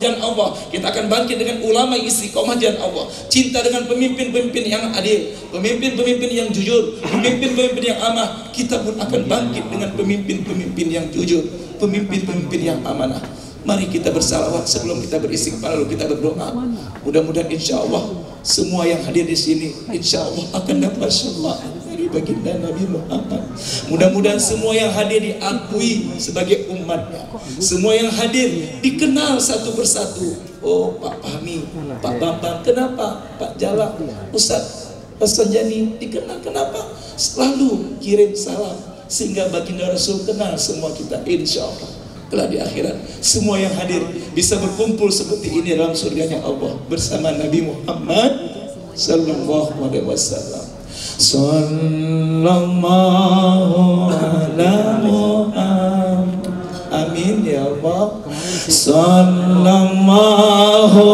jalan Allah. Kita akan bangkit dengan ulama istiqomah jalan Allah. Cinta dengan pemimpin-pemimpin yang adil, pemimpin-pemimpin yang jujur, pemimpin-pemimpin yang amanah. Kita pun akan bangkit dengan pemimpin-pemimpin yang jujur, pemimpin-pemimpin yang amanah. Mari kita bersalawat sebelum kita beristighfar, lalu kita berdoa. Mudah-mudahan insya Allah semua yang hadir di sini insya Allah akan dapat syafaat dari baginda Nabi Muhammad. Mudah-mudahan semua yang hadir diakui sebagai umatnya. Semua yang hadir dikenal satu persatu. Oh, Pak Fahmi, Pak Bambang, kenapa? Pak Jalak, Ustaz Sanjani dikenal, kenapa? Selalu kirim salam sehingga baginda Rasul kenal semua kita insya Allah. Telah di akhirat semua yang hadir bisa berkumpul seperti ini dalam surganya Allah bersama Nabi Muhammad sallallahu alaihi wasallam. Sallallahu ala Muhammad. Amin ya Allah. Sallallahu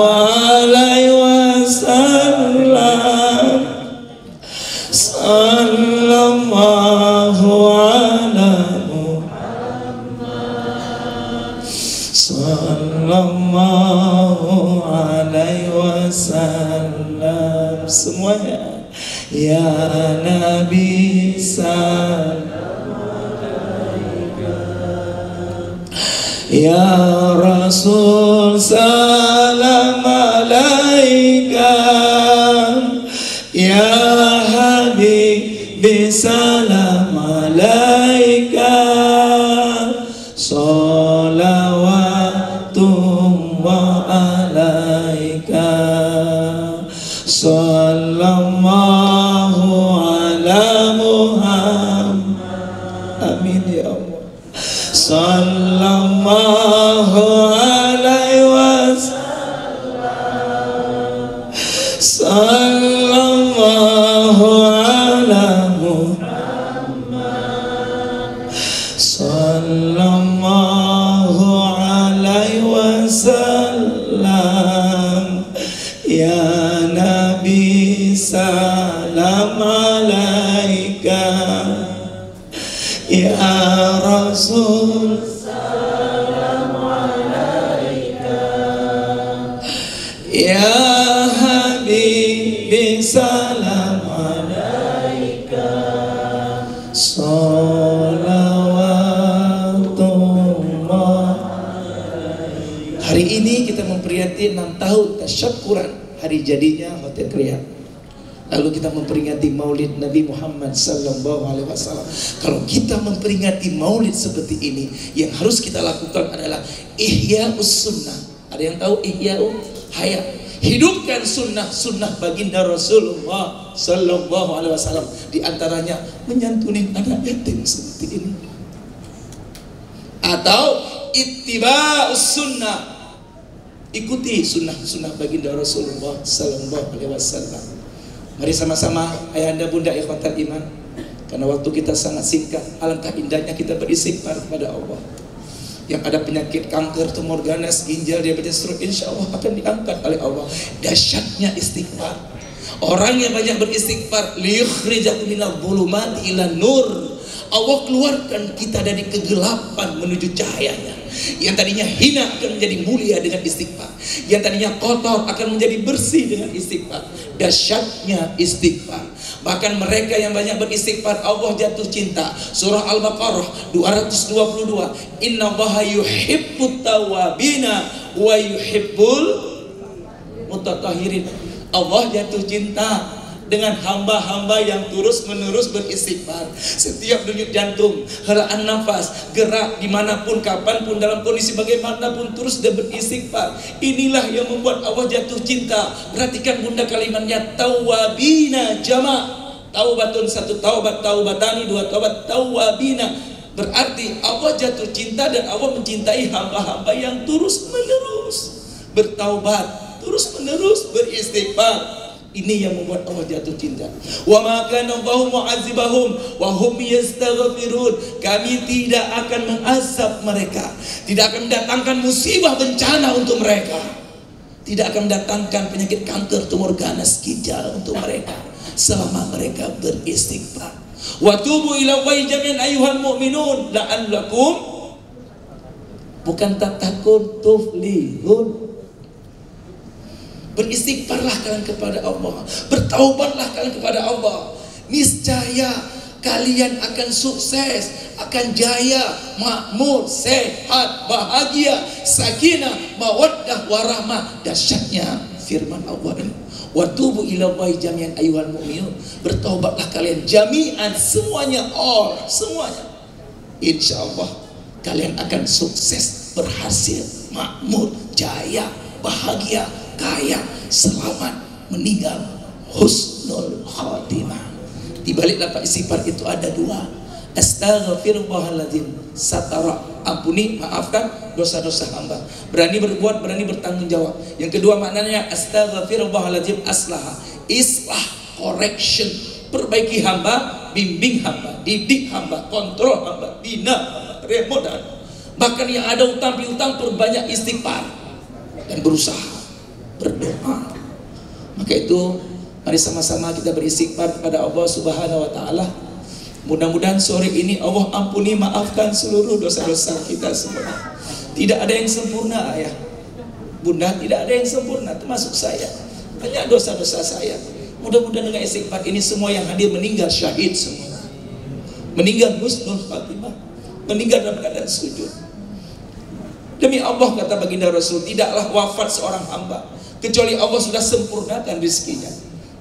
alaihi wasallam. Sallallahu ala Sallallahu alaihi wasallam. Semuanya ya Nabi salam alaika, ya Rasul salam alaika, ya Habib salam alaika. Salawatullah alaika, sallallahu ala Muhammad. Amin ya Allah. Sallallahu alaihi wasallam. Sallallahu ala Muhammad. Sallallahu alaihi wasallam. Ya Nabi salam alaika, ya Rasul salam alaika, ya Habib salam alaika. Salawatullah. Hari ini kita memperingati 6 tahun tasyakkuran hari jadinya Hotel Kriya. Lalu kita memperingati Maulid Nabi Muhammad sallallahu alaihi wasallam. Kalau kita memperingati Maulid seperti ini, yang harus kita lakukan adalah ihya'us sunnah. Ada yang tahu ihya'u hayat? Hidupkan sunnah baginda Rasulullah sallallahu alaihi wasallam. Di antaranya menyantuni anak yatim seperti ini. Atau ittiba'us sunnah. Ikuti sunnah baginda Rasulullah sallallahu alaihi wasallam. Mari sama-sama ayahanda bunda ikhwatal iman. Karena waktu kita sangat singkat, alangkah indahnya kita beristighfar kepada Allah. Yang ada penyakit kanker, tumor ganas, ginjal, diabetes, stroke, insya Allah akan diangkat oleh Allah. Dahsyatnya istighfar. Orang yang banyak beristighfar, liyukhrijakum minadh dhulumati ilan nur. Allah keluarkan kita dari kegelapan menuju cahayanya. Yang tadinya hina akan menjadi mulia dengan istighfar. Yang tadinya kotor akan menjadi bersih dengan istighfar. Dahsyatnya istighfar. Bahkan mereka yang banyak beristighfar, Allah jatuh cinta. Surah Al-Baqarah 222. Innallaha yuhibbut tawwabina wa yuhibbul mutatahhirin. Allah jatuh cinta dengan hamba-hamba yang terus-menerus beristighfar. Setiap denyut jantung, helaan nafas, gerak dimanapun, kapanpun, dalam kondisi bagaimanapun, terus dia beristighfar. Inilah yang membuat Allah jatuh cinta. Perhatikan bunda kalimatnya, tawabina jama'. Taubatun, satu taubat, taubatani, dua taubat, tawabina. Berarti Allah jatuh cinta dan Allah mencintai hamba-hamba yang terus-menerus bertaubat, terus-menerus beristighfar. Ini yang membuat Allah jatuh cinta. Wa ma kana Allahu mu'adzibahum wa hum yastaghfirun. Kami tidak akan mengazab mereka, tidak akan mendatangkan musibah bencana untuk mereka, tidak akan mendatangkan penyakit kanker, tumor ganas, ginjal untuk mereka selama mereka beristighfar. Wa tubu ila Allahi jami'an ayyuhal mu'minun la'allakum, bukan takun tuflihun. Beristighfarlah kalian kepada Allah, bertaubatlah kalian kepada Allah. Niscaya kalian akan sukses, akan jaya, makmur, sehat, bahagia, sakinah, mawaddah, warahmah. Dahsyatnya firman Allah ini. Wa tubu ilallahi jami'an ayyuhal mu'minun. Bertaubatlah kalian jami'an, semuanya, all, semuanya. Insyaallah kalian akan sukses, berhasil, makmur, jaya, bahagia, kaya, selamat, meninggal husnul khatimah. Di balik lapak istighfar itu ada dua. Astaghfirullahaladzim, satara, ampuni, maafkan dosa-dosa hamba. Berani berbuat, berani bertanggung jawab. Yang kedua maknanya astaghfirullahaladzim, aslaha, islah, correction, perbaiki hamba, bimbing hamba, didik hamba, kontrol hamba, bina hamba, remodan. Bahkan yang ada utang piutang, perbanyak istighfar dan berusaha berdoa. Maka itu mari sama-sama kita beristighfar kepada Allah Subhanahu wa taala. Mudah-mudahan sore ini Allah ampuni, maafkan seluruh dosa-dosa kita semua. Tidak ada yang sempurna, ayah, bunda, tidak ada yang sempurna, termasuk saya. Banyak dosa-dosa saya. Mudah-mudahan dengan istighfar ini semua yang hadir meninggal syahid semua, meninggal husnul khatimah, meninggal dalam keadaan sujud. Demi Allah, kata baginda Rasul, tidaklah wafat seorang hamba kecuali Allah sudah sempurnakan rezekinya.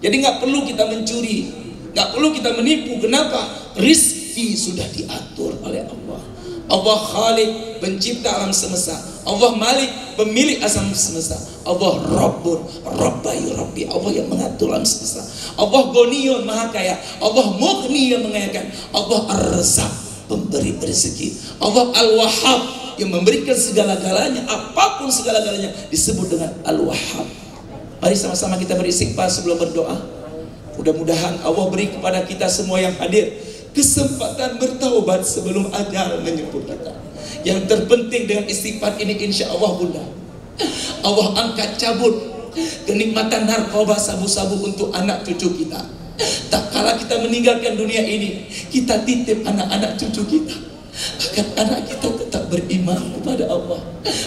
Jadi nggak perlu kita mencuri, nggak perlu kita menipu. Kenapa? Rizki sudah diatur oleh Allah. Allah Khalik, pencipta alam semesta. Allah Malik, pemilik alam semesta. Allah Rabbun, Rabbayu Rabbi, Allah yang mengatur alam semesta. Allah Ghaniyun, maha kaya. Allah Mughni, yang mengayakan. Allah Ar-Razzaq, pemberi rezeki. Allah Al-Wahhab, yang memberikan segala-galanya, apapun segala-galanya disebut dengan Al-Wahhab. Mari sama-sama kita beristighfar sebelum berdoa. Mudah-mudahan Allah beri kepada kita semua yang hadir kesempatan bertaubat sebelum ajal menjemput datang. Yang terpenting dengan istighfar ini, insya Allah bunda, Allah angkat cabut kenikmatan narkoba, sabu-sabu untuk anak cucu kita. Tak kala kita meninggalkan dunia ini, kita titip anak-anak cucu kita, agar anak kita tetap beriman kepada Allah,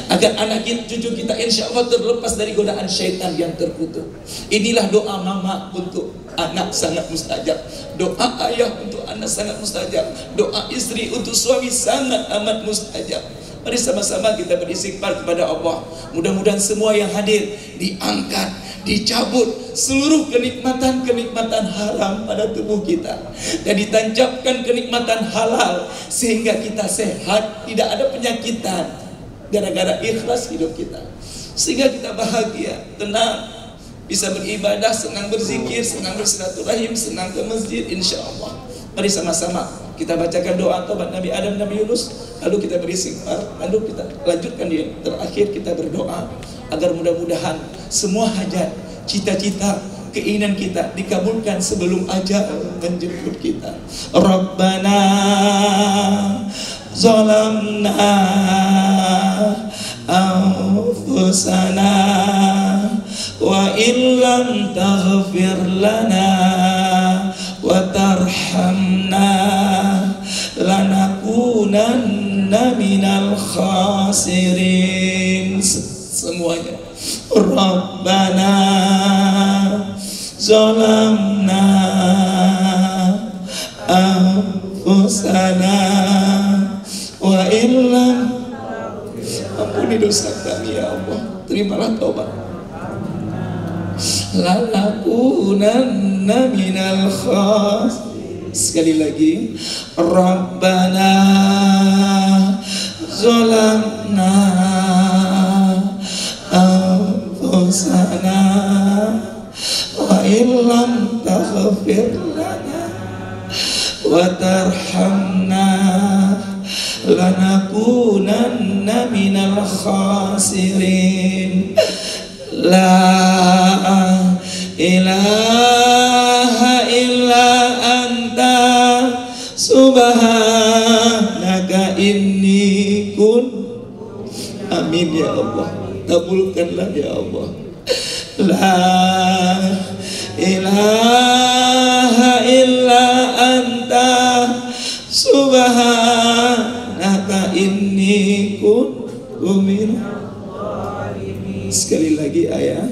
agar anak cucu kita insya Allah terlepas dari godaan syaitan yang terkutuk. Inilah doa mama untuk anak sangat mustajab, doa ayah untuk anak sangat mustajab, doa istri untuk suami sangat amat mustajab. Mari sama-sama kita beristighfar kepada Allah. Mudah-mudahan semua yang hadir diangkat, dicabut seluruh kenikmatan-kenikmatan haram pada tubuh kita dan ditancapkan kenikmatan halal sehingga kita sehat, tidak ada penyakitan gara-gara ikhlas hidup kita, sehingga kita bahagia, tenang, bisa beribadah, senang berzikir, senang bersilaturahim, senang ke masjid, insya Allah. Mari sama-sama kita bacakan doa taubat Nabi Adam, Nabi Yunus, lalu kita beristighfar, lalu kita lanjutkan di terakhir kita berdoa agar mudah-mudahan semua hajat, cita-cita, keinginan kita dikabulkan sebelum ajal menjemput kita. Rabbana zalamna anfusana wa illam taghfir lana wa tarhamna lanakunanna minal khasirin. Semuanya. Rabbana zalamna anfusana wa illam, ampuni dosa kami ya Allah, terimalah taubat. Lanakunanna minal khas. Sekali lagi, Rabbana zalamna anfusana wa illam taghfir lana wa tarhamna lanakunanna minal khasirin. La ilaha illa anta subhanaka inni kun. Amin ya Allah, kabulkanlah ya Allah. La ilaha illa anta subhanaka inni kuntu minadh. Sekali lagi ayah,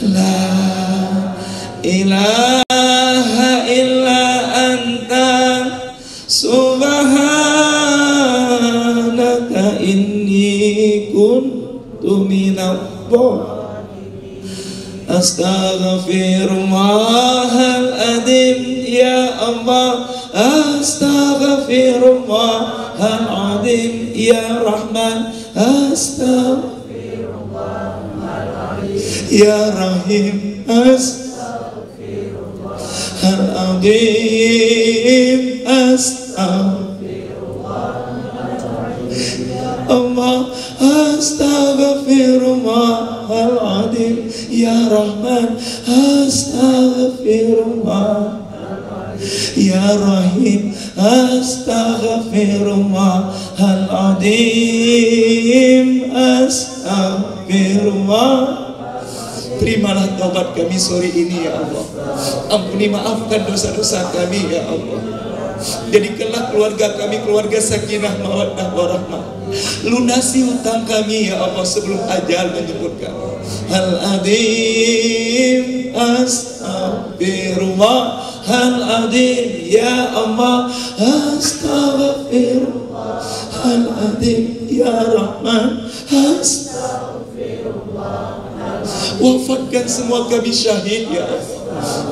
La ilaha illa anta subhanaka inni kuntu minadh dhalimin. Astaghfirullahaladzim ya Allah, astaghfirullahaladzim ya Rahman, astaghfirullahaladzim ya Rahim, astaghfirullahaladzim, astaghfirullahaladzim Allah, astaghfirullahaladzim ya Rahman, astaghfirullah ya Rahim, astaghfirullahaladzim, astaghfirullah. Terimalah taubat kami sore ini ya Allah. Ampuni, maafkan dosa-dosa kami ya Allah. Jadikanlah keluarga kami keluarga sakinah mawaddah warahmah. Lunasi hutang kami ya Allah sebelum ajal menjemput kami. Al-Adim, astaghfirullahaladzim ya Allah, astaghfirullahaladzim ya Rahman, astaghfirullahaladzim. Wafatkan semua kami syahid ya Allah.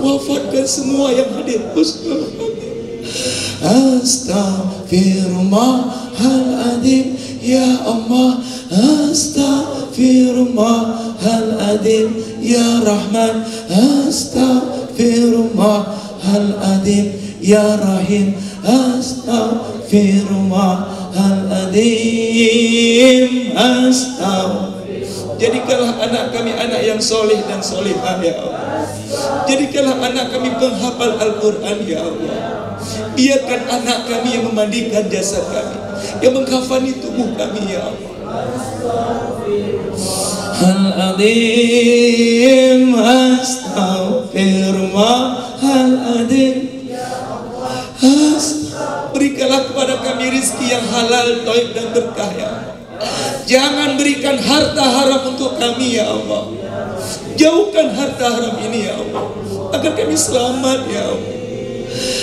Wafatkan semua yang hadir husnul khatimah. Astaghfirullahaladzim ya Allah, astaghfirullahaladzim ya Rahman, astaghfirullahaladzim ya Rahim, astaghfirullahaladzim, astaghfirullah. Jadikanlah anak kami anak yang soleh dan solehah ya Allah. Jadikanlah anak kami penghafal Al-Quran ya Allah. Biarkan anak kami yang memandikan jasad kami, yang mengkafani tubuh kami ya Allah. Al-Adim, astaghfirullahaladzim. Berikanlah kepada kami rizki yang halal, thayyib dan berkah ya Allah. Jangan berikan harta haram untuk kami ya Allah. Jauhkan harta haram ini ya Allah, agar kami selamat ya Allah.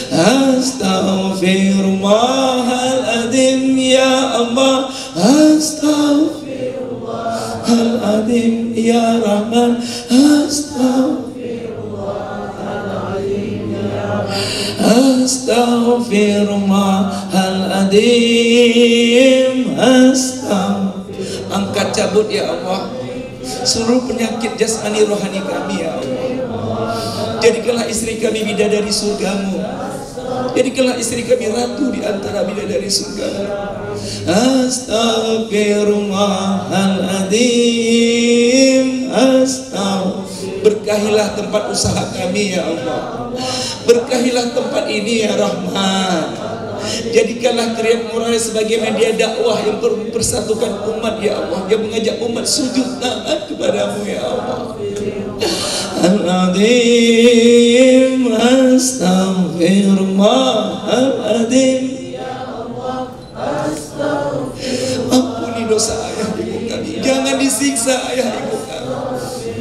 Astaghfirullahaladzim ya Allah, astaghfirullahaladzim ya Rahman, astaghfirullahaladzim ya Rahman, astaghfirullahaladzim, angkat cabut ya Allah seluruh penyakit jasmani rohani kami ya Allah. Jadikanlah istri kami bidadari surgamu. Jadikanlah istri kami ratu di antara bidadari surgamu. Astaghfirullahaladzim, berkahilah tempat usaha kami ya Allah. Berkahilah tempat ini ya Rahman. Jadikanlah Kriya Murai sebagai media dakwah yang mempersatukan umat ya Allah, yang mengajak umat sujud taat kepadamu ya Allah. Al-Adim, astaghfirullahaladzim ya Allah, astaghfirullahaladzim. Ampuni dosa ayah ibu kami, jangan disiksa ayah ibu kami,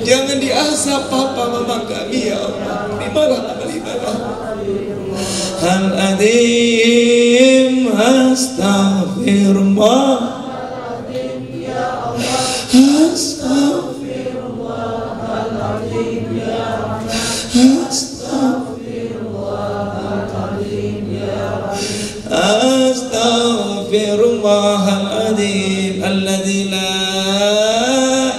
jangan diazab papa mama kami ya Allah. Terimalah amal ibadah. Al-Adim, astaghfirullahaladzim ya Allah, astaghfirullahaladzim ya Rahman, astaghfirullahaladzim ya Rahim, astaghfirullahaladzim alladzi la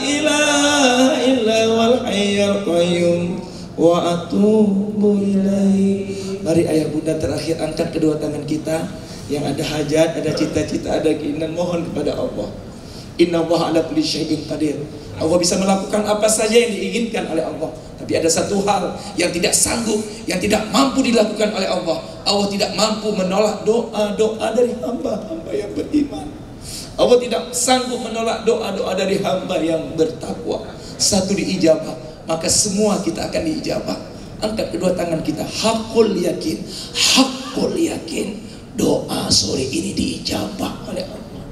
ilaha illa wal hayyul qayyum wa atubu ilaih. Mari ayah bunda terakhir angkat kedua tangan kita. Yang ada hajat, ada cita-cita, ada keinginan, mohon kepada Allah. Innallaha ala kulli syai'in qadir. Allah bisa melakukan apa saja yang diinginkan oleh Allah. Tapi ada satu hal yang tidak sanggup, yang tidak mampu dilakukan oleh Allah. Allah tidak mampu menolak doa-doa dari hamba-hamba yang beriman. Allah tidak sanggup menolak doa-doa dari hamba yang bertakwa. Satu diijabah, maka semua kita akan diijabah. Angkat kedua tangan kita. Hakul yakin, hakul yakin, doa sore ini diijabah oleh Allah.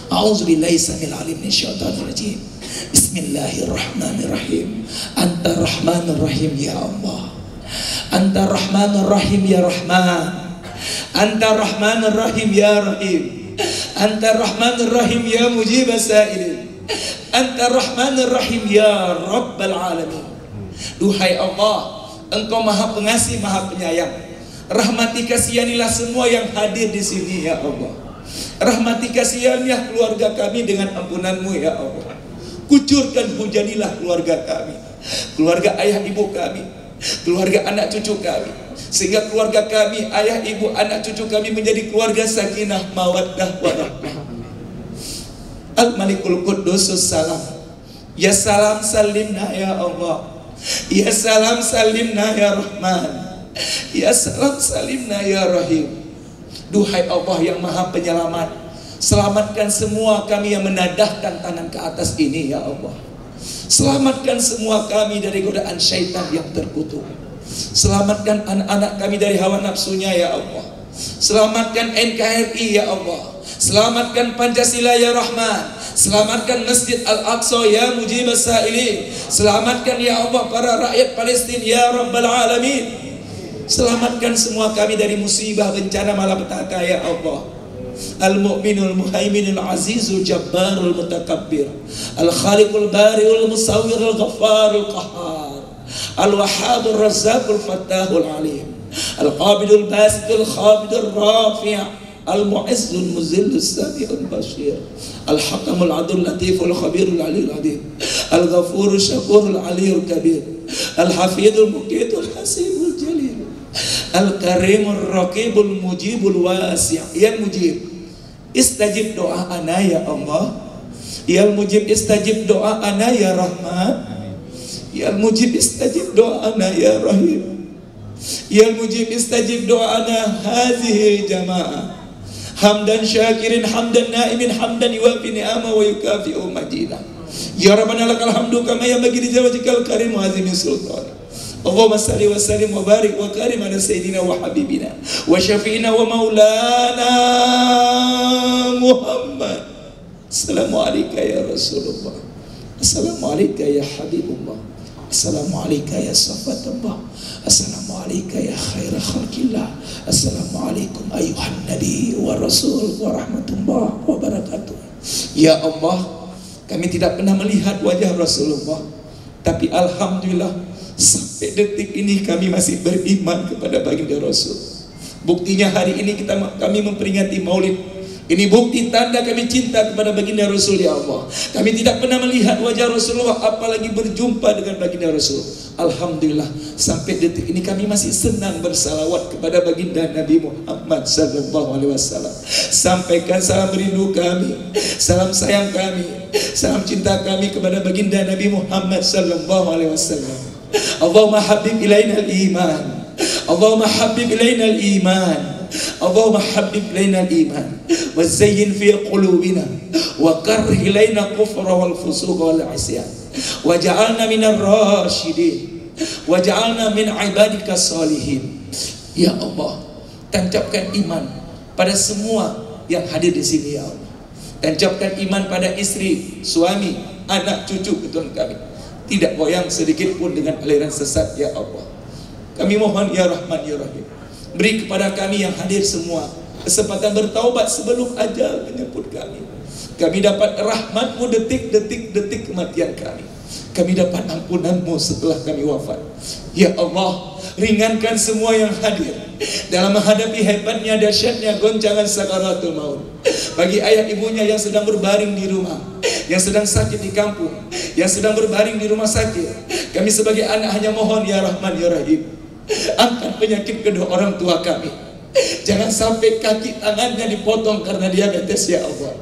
A'udzubillahi samil alim minasyaitonir rajim. Bismillahirrahmanirrahim. Anta Rahmanur Rahim ya Allah. Anta Rahmanur Rahim ya Rahman. Anta Rahmanur Rahim ya Rahim. Anta Rahmanur Rahim ya Mujib as-sa'ilin. Anta Rahmanur Rahim ya Rabbal Alamin. Duhai Allah, Engkau Maha Pengasih, Maha Penyayang. Rahmati kasihanilah semua yang hadir di sini ya Allah. Rahmati kasihanilah keluarga kami dengan ampunan-Mu ya Allah. Kucurkan hujanilah keluarga kami, keluarga ayah ibu kami, keluarga anak cucu kami, sehingga keluarga kami, ayah ibu anak cucu kami menjadi keluarga sakinah mawaddah warahmah. Al-Malikul Quddusus Salam. Ya salam salimna ya Allah. Ya salam salimna ya Rahman. Ya salam salimna ya Rahim. Duhai Allah yang Maha Penyelamat, selamatkan semua kami yang menadahkan tangan ke atas ini ya Allah. Selamatkan semua kami dari godaan syaitan yang terkutuk. Selamatkan anak-anak kami dari hawa nafsunya ya Allah. Selamatkan NKRI ya Allah. Selamatkan Pancasila ya Rahman. Selamatkan Masjid Al-Aqsa ya Mujib as-sa'ilin. Selamatkan ya Allah para rakyat Palestina ya Rabbal Alamin. Selamatkan semua kami dari musibah bencana malapetaka ya Allah. Al-Mu'minul Muhaiminul Azizul Jabbarul Mutakabbir, Al-Khaliqul Bari'ul Musawwirul Ghaffarul Qahhar, Al-Wahhabur Razzaqul Fattahul Alim, Al-Qabidul Basitul Khabidul Rafi', Al-Mu'izzul Muzillus Sami'ul Bashir, Al-Hakamul Adul Latiful Khabirul Aliyul Adim, Al-Ghafurul Syakurul Aliyul Kabir, Al-Hafidul Muqitul Hasibul Jalil, Al-Karimur Raqibul Mujibul Wasi'. Ya Mujib, istajib doa ana ya Allah. Ya Mujib, istajib doa ana ya Rahman. Ya Mujib, istajib doa ana ya Rahim. Ya Mujib, istajib doa ana hadhihi jamaah. Hamdan syakirin, hamdan naimin, hamdan yuwafi ni'ama wa yukafi'u majida. Ya Rabbana lakal hamdu kama yanbaghi li wajhikal karim wa azimi sultan. Allahumma salli wa sallim wa barik wa karim ala sayyidina wa habibina wa syafi'ina wa maulana Muhammad. Assalamualaikum ya Rasulullah. Assalamualaikum ya Habibullah. Assalamualaikum ya Safatullah. Assalamualaikum ya khaira khalqillah. Assalamualaikum ayuhan nabi wa rasul wa rahmatullah wa barakatuh. Ya Allah, kami tidak pernah melihat wajah Rasulullah, tapi alhamdulillah sampai detik ini kami masih beriman kepada baginda Rasul. Buktinya hari ini kami memperingati Maulid. Ini bukti tanda kami cinta kepada baginda Rasul ya Allah. Kami tidak pernah melihat wajah Rasulullah, apalagi berjumpa dengan baginda Rasul. Alhamdulillah sampai detik ini kami masih senang bersalawat kepada baginda Nabi Muhammad sallallahu alaihi wasallam. Sampaikan salam rindu kami, salam sayang kami, salam cinta kami kepada baginda Nabi Muhammad sallallahu alaihi wasallam. Allahumma habib ilaina al-iman. Allahumma habib ilaina al-iman. Allahumma habib ilaina al-iman wa zayyin fi qulubina wa karrih ilaina kufra wal fusuq wal isyan waj'alna minar rasyidin waj'alna min ibadika salihin. Ya Allah, tancapkan iman pada semua yang hadir di sini ya Allah. Tancapkan iman pada istri, suami, anak, cucu keturunan kami. Tidak goyang sedikit pun dengan aliran sesat ya Allah. Kami mohon ya Rahman ya Rahim, beri kepada kami yang hadir semua kesempatan bertaubat sebelum ajal menyebut kami. Kami dapat rahmat-Mu detik-detik kematian kami. Kami dapat ampunan-Mu setelah kami wafat. Ya Allah, ringankan semua yang hadir dalam menghadapi hebatnya, dahsyatnya goncangan sakaratul maut. Bagi ayah ibunya yang sedang berbaring di rumah, yang sedang sakit di kampung, yang sedang berbaring di rumah sakit, kami sebagai anak hanya mohon ya Rahman ya Rahim, angkat penyakit kedua orang tua kami. Jangan sampai kaki tangannya dipotong karena diabetes ya Allah.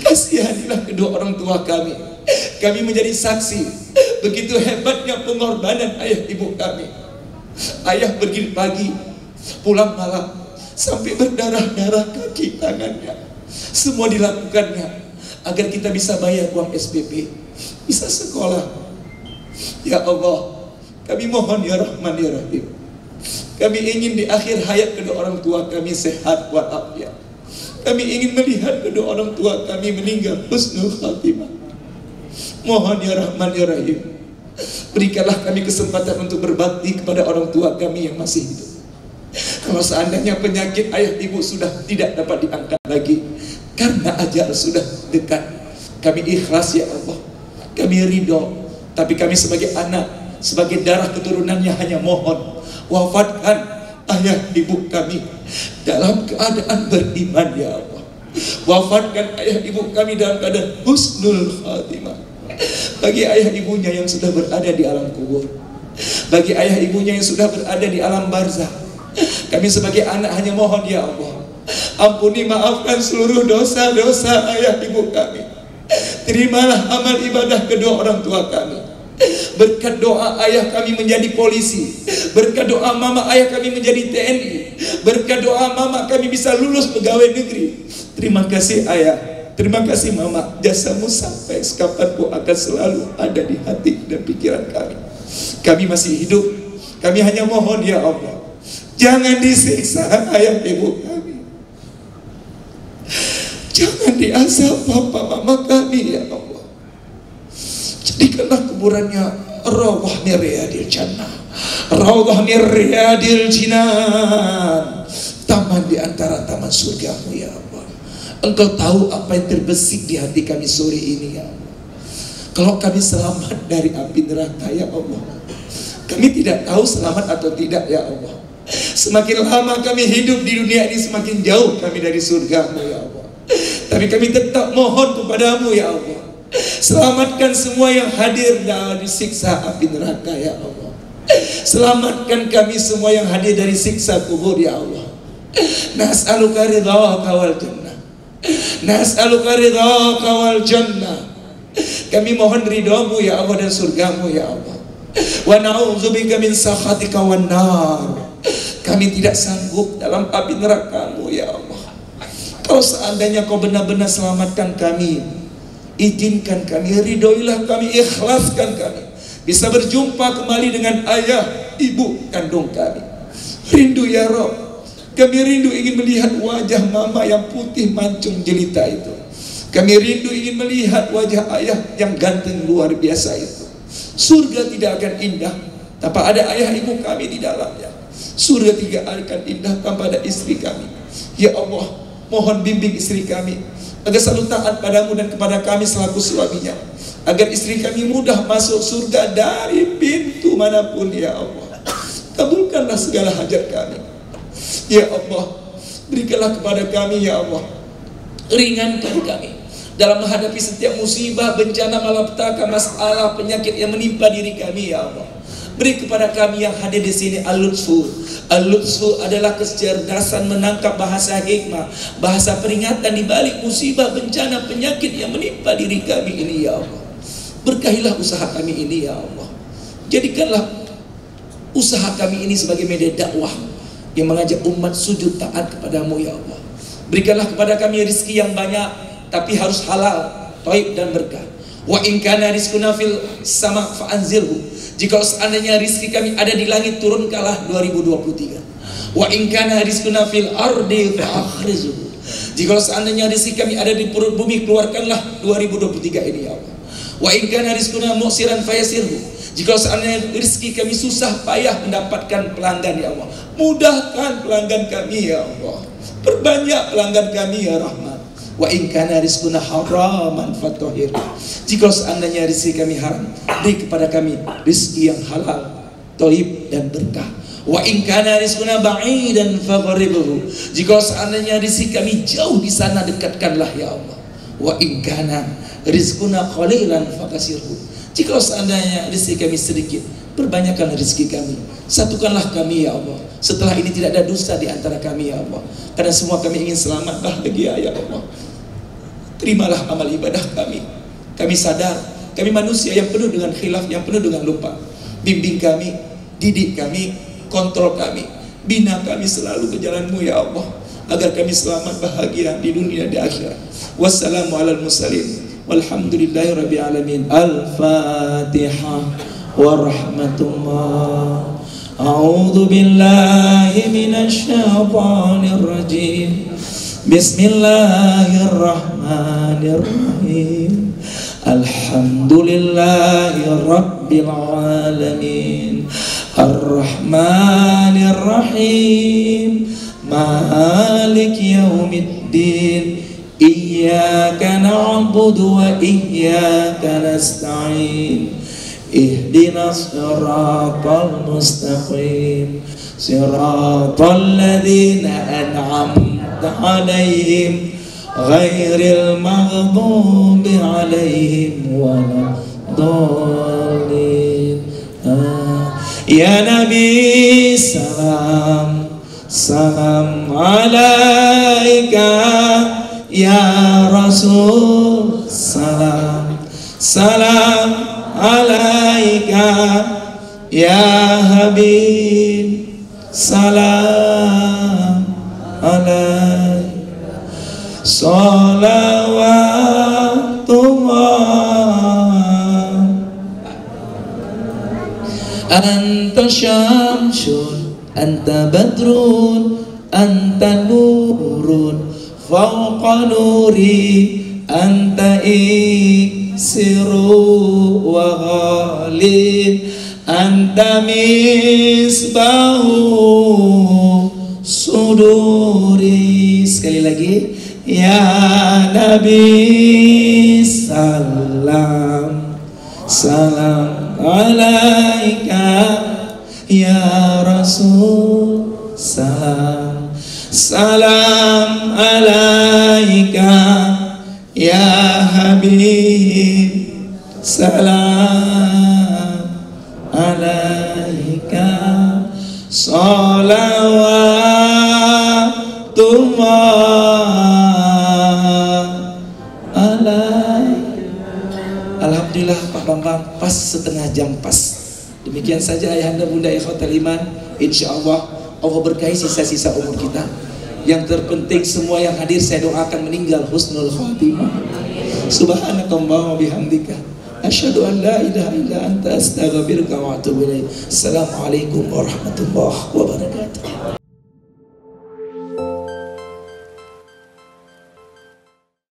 Kasihanilah kedua orang tua kami. Kami menjadi saksi begitu hebatnya pengorbanan ayah ibu kami. Ayah pergi pagi, pulang malam, sampai berdarah-darah kaki tangannya. Semua dilakukannya agar kita bisa bayar uang SPP, bisa sekolah. Ya Allah, kami mohon ya Rahman ya Rahim, kami ingin di akhir hayat kedua orang tua kami sehat walafiat. Kami ingin melihat kedua orang tua kami meninggal husnul khatimah. Mohon ya Rahman ya Rahim, berikanlah kami kesempatan untuk berbakti kepada orang tua kami yang masih hidup. Kalau seandainya penyakit ayah ibu sudah tidak dapat diangkat lagi karena ajal sudah dekat, kami ikhlas ya Allah, kami ridho. Tapi kami sebagai anak, sebagai darah keturunannya hanya mohon, wafatkan ayah ibu kami dalam keadaan beriman ya Allah. Wafatkan ayah ibu kami dalam keadaan husnul khatimah. Bagi ayah ibunya yang sudah berada di alam kubur, bagi ayah ibunya yang sudah berada di alam barzakh, kami sebagai anak hanya mohon ya Allah, ampuni, maafkan seluruh dosa-dosa ayah ibu kami. Terimalah amal ibadah kedua orang tua kami. Berkat doa ayah kami menjadi polisi, berkat doa mama ayah kami menjadi TNI, berkat doa mama kami bisa lulus pegawai negeri. Terima kasih ayah, terima kasih mama, jasamu sampai kapanpun akan selalu ada di hati dan pikiran kami. Kami masih hidup, kami hanya mohon ya Allah, jangan disiksa ayah ibu kami, jangan diazab papa mama kami ya Allah. Jadikanlah kuburannya rawdah min riyadil jannah, rawdah min riyadil jinan, taman di antara taman surgamu ya Allah. Engkau tahu apa yang terbesit di hati kami sore ini ya Allah. Kalau kami selamat dari api neraka ya Allah, kami tidak tahu selamat atau tidak ya Allah. Semakin lama kami hidup di dunia ini, semakin jauh kami dari surgamu ya Allah. Tapi kami tetap mohon kepadamu ya Allah, selamatkan semua yang hadir dari siksa api neraka ya Allah. Selamatkan kami semua yang hadir dari siksa kubur ya Allah. Nas'aluka ridhaka wal jannah, nas'aluka ridhaka wal jannah. Kami mohon ridhamu ya Allah dan surgamu ya Allah. Wa na'udzubika min sakhatika wan nar. Kami tidak sanggup dalam api nerakamu ya Allah. Kalau seandainya kau benar-benar selamatkan kami, izinkan kami, ridhoilah kami, ikhlaskan kami bisa berjumpa kembali dengan ayah ibu kandung kami. Rindu ya Rabb, kami rindu ingin melihat wajah mama yang putih mancung jelita itu. Kami rindu ingin melihat wajah ayah yang ganteng luar biasa itu. Surga tidak akan indah tanpa ada ayah ibu kami di dalamnya. Surga tidak akan indah tanpa ada istri kami. Ya Allah, mohon bimbing istri kami agar selalu taat padamu dan kepada kami selaku suaminya, agar istri kami mudah masuk surga dari pintu manapun ya Allah. Kabulkanlah segala hajat kami ya Allah. Berikanlah kepada kami ya Allah, ringankan kami dalam menghadapi setiap musibah, bencana, malapetaka, masalah, penyakit yang menimpa diri kami ya Allah. Beri kepada kami yang hadir di sini al-lutfu. Al-lutfu adalah kecerdasan menangkap bahasa hikmah, bahasa peringatan di balik musibah, bencana, penyakit yang menimpa diri kami ini ya Allah. Berkahilah usaha kami ini ya Allah. Jadikanlah usaha kami ini sebagai media dakwah yang mengajak umat sujud taat kepadamu ya Allah. Berikanlah kepada kami rezeki yang banyak, tapi harus halal, thayyib dan berkah. Wa in kana rizquna fil sama fa'anzilhu. Jika seandainya rizki kami ada di langit, turunkanlah 2023. Wa in kana rizquna fil ardi fa'akhrizuhu. Jika seandainya rizki kami ada di perut bumi, keluarkanlah 2023 ini ya Allah. Wa in kana rizquna mu'siran fayasirhu. Jika seandainya rizki kami susah payah mendapatkan pelanggan ya Allah, mudahkan pelanggan kami ya Allah. Perbanyak pelanggan kami ya Rahman. Wa in kana rizquna haraman fatahhir. Jika seandainya rezeki kami haram, beri kepada kami rezeki yang halal, thayyib dan berkah. Wa in kana rizquna ba'idan faghribhu. Jika seandainya rezeki kami jauh di sana, dekatkanlah ya Allah. Wa in kana rizquna qalilan fakasirhu. Jika seandainya rezeki kami sedikit, perbanyakkan rezeki kami. Satukanlah kami ya Allah. Setelah ini tidak ada dusta di antara kami ya Allah. Karena semua kami ingin selamat bahagia ya Allah. Terimalah amal ibadah kami. Kami sadar kami manusia yang penuh dengan khilaf, yang penuh dengan lupa. Bimbing kami, didik kami, kontrol kami, bina kami selalu ke jalan-Mu ya Allah, agar kami selamat bahagia di dunia dan di akhirat. Wassalamu alal mursalin walhamdulillahi rabbil alamin. Al-Fatihah warahmatullah. A'udzu billahi minasy syaithanir rajim. Bismillahirrahmanirrahim. Bismillahirrahmanirrahim. Alhamdulillahi Rabbil Alamin. Ar-Rahmanir-Rahim. Malik Yaumiddin. Iyyaka na'budu wa iyyaka nasta'in. Ihdinas siratal mustaqim. Siratal ladzina an'amta 'alaihim ghairil maghdubi 'alaihim waladdallin. Ya Nabi salam, salam alaika. Ya Rasul salam, salam alaika. Ya Habib salam alaika. Salawatullah. Anta syamsun, anta badrun, anta nurun fawqa nuri, anta iksiru wa ghalin, anta misbahu suduri. Sekali lagi, ya Nabi salam, salam alaika. Ya Rasul salam, salam alaika. Ya Habib salam alaika. Salawatullah alaika. Alhamdulillah Pak Bambang, pas setengah jam pas. Demikian saja ayahanda bunda ikhwatal iman. Insyaallah Allah berkahi sisa-sisa umur kita. Yang terpenting semua yang hadir saya doakan meninggal husnul khatimah. Subhanakallahumma bihamdika asyhadu an la ilaha illa anta astaghfiruka wa atubu ilaik. Assalamualaikum warahmatullahi wabarakatuh.